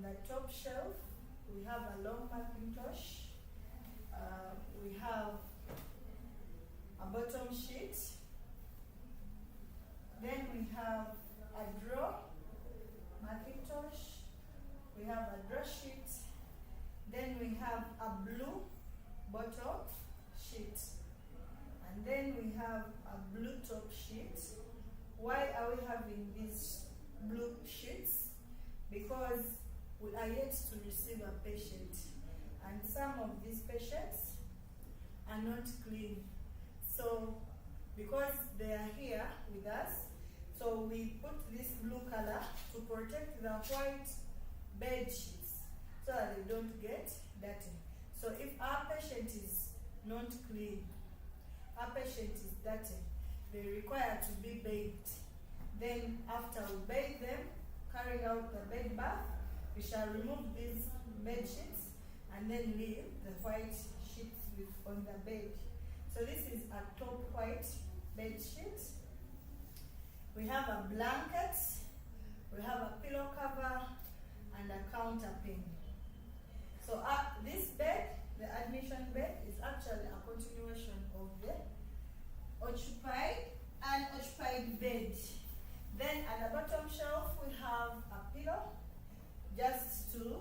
on the top shelf, we have a long Macintosh. We have a bottom sheet. Then we have a drawer Macintosh. We have a drawer sheet. Then we have a blue bottom sheet. And then we have a blue top sheet. Why are we having these blue sheets? Because we are yet to receive a patient, and some of these patients are not clean. So because they are here with us, so we put this blue color to protect the white bed sheets so that they don't get dirty. So if our patient is not clean, our patient is dirty, they require to be bathed. Then after we bathe them, carrying out the bed bath, we shall remove these bed sheets and then leave the white sheets on the bed. So this is a top white bed sheet. We have a blanket, we have a pillow cover, and a counter pin. So this bed, the admission bed, is actually a continuation of the unoccupied bed. Then at the bottom shelf, we have a pillow just to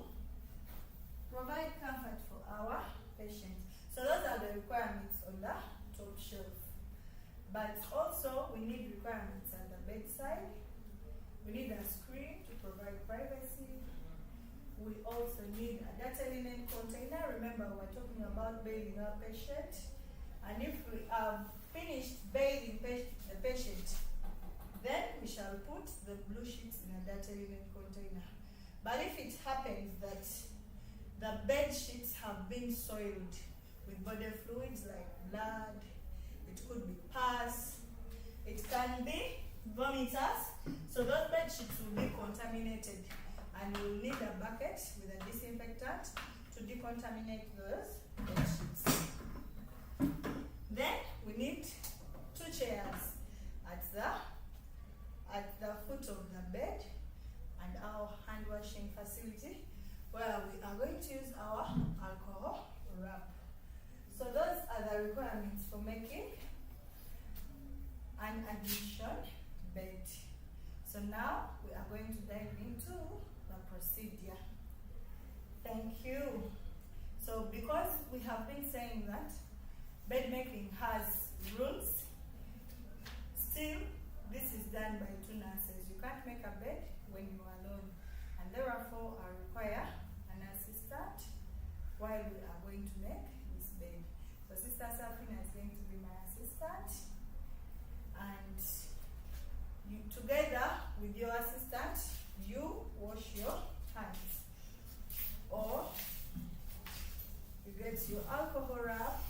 provide comfort for our patients. So those are the requirements on the top shelf. But also we need requirements at the bedside. We need a screen to provide privacy. We also need a dirty linen container. Remember, we're talking about bathing our patient. And if we have finished bathing the patient, then we shall put the blue sheets in a dirty linen container. But if it happens that the bed sheets have been soiled with body fluids like blood, it could be pus, it can be vomitus, so those bed sheets will be contaminated, and we'll need a bucket with a disinfectant to decontaminate those bed sheets. Then we need 2 chairs at the foot of the bed and our hand washing facility, where we are going to use our alcohol wrap. So those are the requirements for making an admission bed. So now we are going to dive into the procedure. Thank you. So because we have been saying that bed making has rules, still this is done by 2 nurses. You can't make a bed when you are alone, and therefore I require an assistant while we are going to make this bed. So Sister Safina is going to be my assistant, and you, together with your assistant, you wash your hands, or you get your alcohol wrap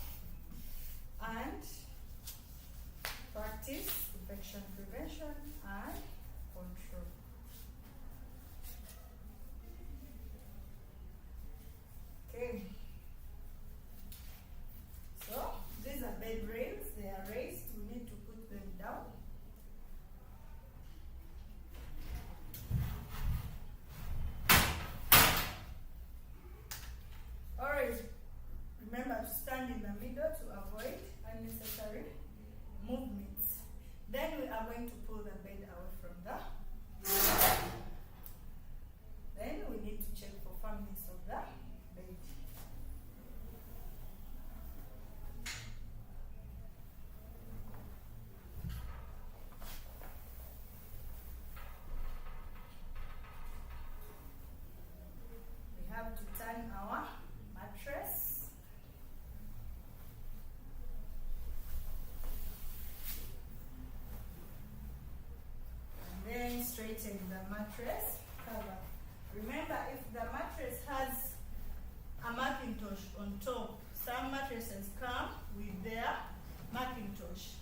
and practice infection prevention and control. Okay. So these are bed rails. They are raised. We need to put them down. Alright. Remember to stand in the middle to avoid unnecessary movements. Then we are going to pull the bed away from the. Then we need to check for firmness of the bed. We have to turn our mattress. Then straighten the mattress cover. Remember, if the mattress has a Macintosh on top, some mattresses come with their Macintosh.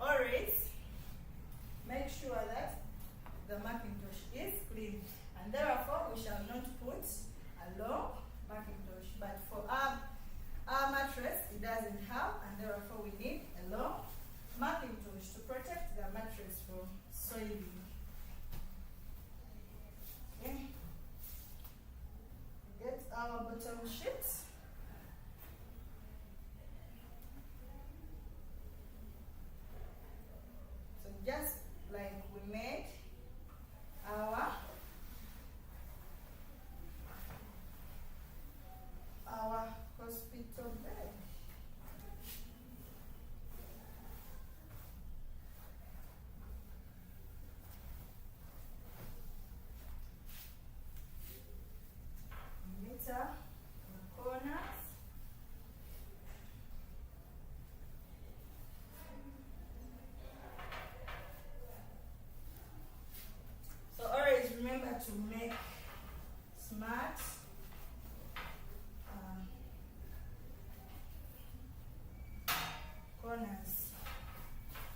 Always make sure that the Macintosh is clean, and therefore we shall not put a long Macintosh. But for our mattress, it doesn't have, and therefore we need a long Macintosh to protect the mattress from soiling. Okay. to make smart corners,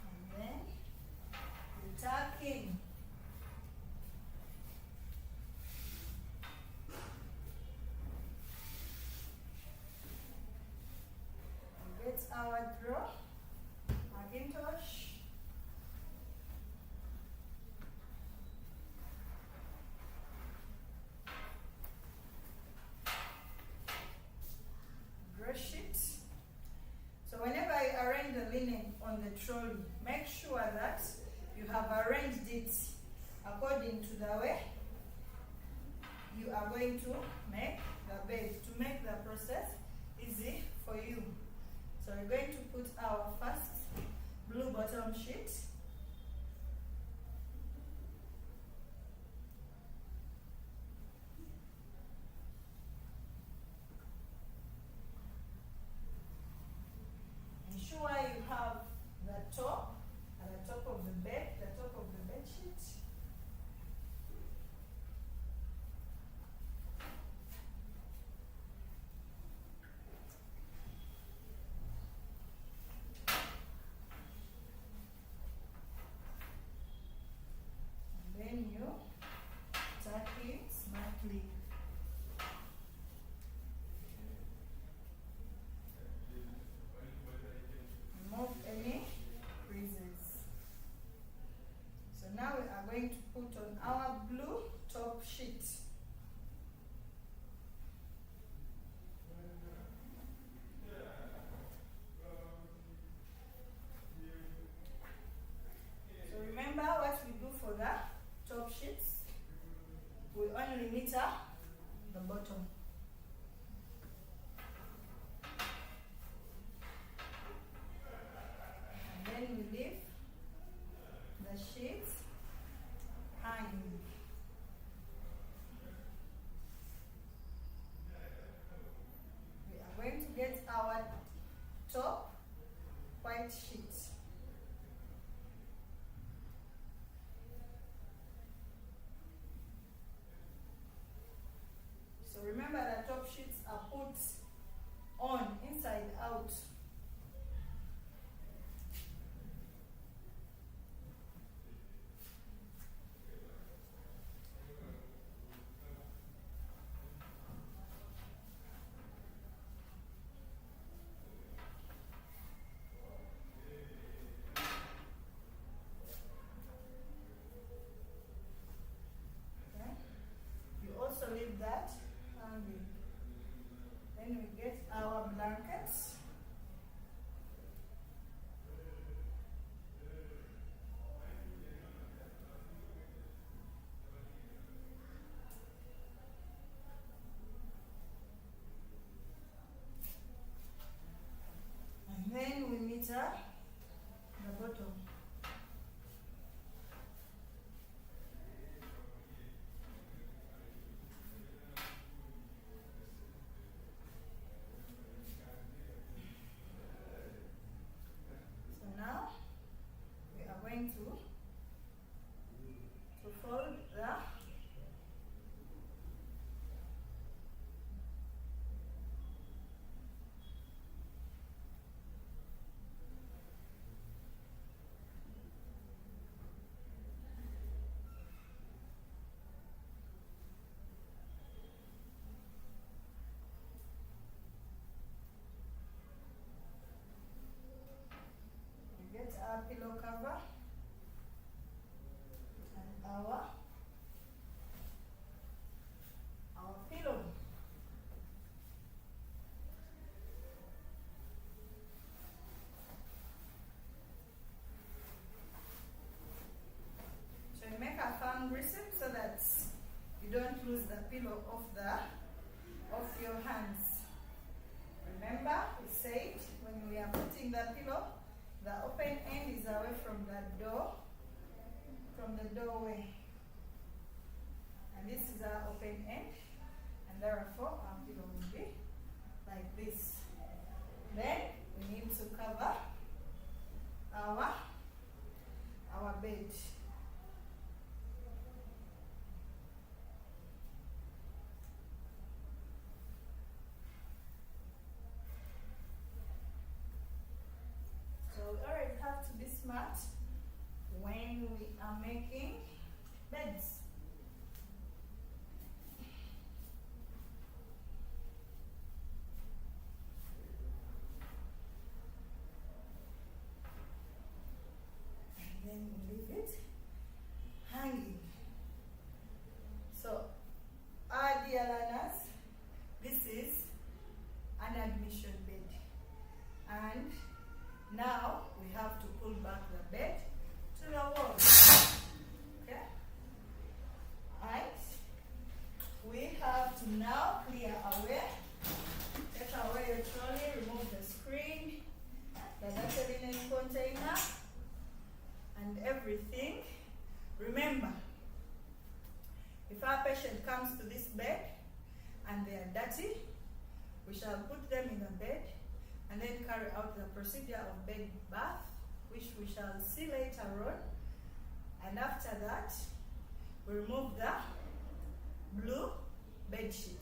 and then you tuck in. We get our draw, Macintosh. Sheet. So whenever you arrange the linen on the trolley, make sure that you have arranged it according to the way you are going to make the bed, to make the process easy for you. So we're going to put our first blue bottom sheet. Ensure you have the top at the top of the bed, the top of the bed sheet. And then you tuck it smartly. Remove any creases. So now we are going to put on our blue top sheet. So remember what we do for the top sheets. We only meter the bottom. And then we leave the sheets hanging. We are going to get our top white sheet. So remember that top sheets are put on inside out. Leave that hanging. Then we get our blankets. And then we meter the bottom. To fold the get our pillow cover and our pillow. So you make a firm grip so that you don't lose the pillow off your hands. Remember, we said when we are putting the pillow, the open end is away from the door, from the doorway. And this is our open end, and therefore our pillow will be like this. Then we need to cover our bed. Remember, if our patient comes to this bed and they are dirty, we shall put them in a bed and then carry out the procedure of bed bath, which we shall see later on. And after that, we remove the blue bed sheet.